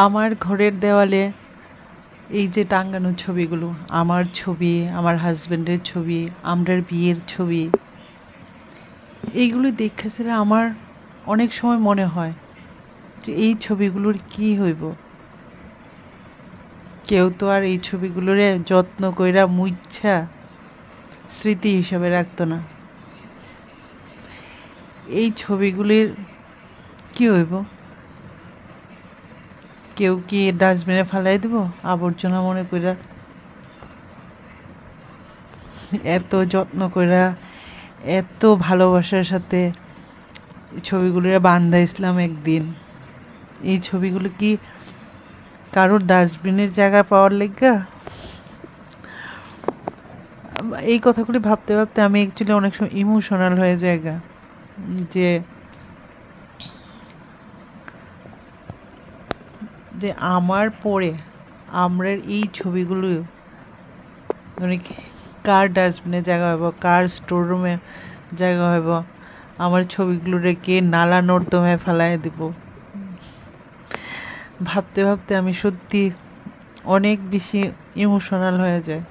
আমার ঘরের দেওয়ালে এই যে টাঙ্গানো ছবিগুলো, আমার ছবি, আমার হাজব্যান্ডের ছবি, আমরার বিয়ের ছবি, এইগুলো দেখেছিল আমার অনেক সময় মনে হয় যে এই ছবিগুলোর কি হইব। কেউ তো আর এই ছবিগুলোরে যত্ন কইরা মুইচ্ছা স্মৃতি হিসাবে রাখতো না। এই ছবিগুলির কি হইব? কেউ কি ডাস্টবিনে ফালাই দেব আবর্জনা মনে কইরা? এত যত্ন কইরা, এত ভালোবাসার সাথে ছবিগুলিরে বান্ধাইছিলাম একদিন। এই ছবিগুলো কি কারোর ডাস্টবিনের জায়গা পাওয়ার লেগা? এই কথাগুলি ভাবতে ভাবতে আমি অ্যাকচুয়ালি অনেক সময় ইমোশনাল হয়ে যায়গা, যে যে আমার পরে আমরা এই ছবিগুলো মানে কার ডাস্টবিনে জায়গা হইব, কার স্টোর রুমে জায়গা হইব, আমার ছবিগুলোরে কে নালা নর্দমায় ফেলায় দিব। ভাবতে ভাবতে আমি সত্যি অনেক বেশি ইমোশনাল হয়ে যায়।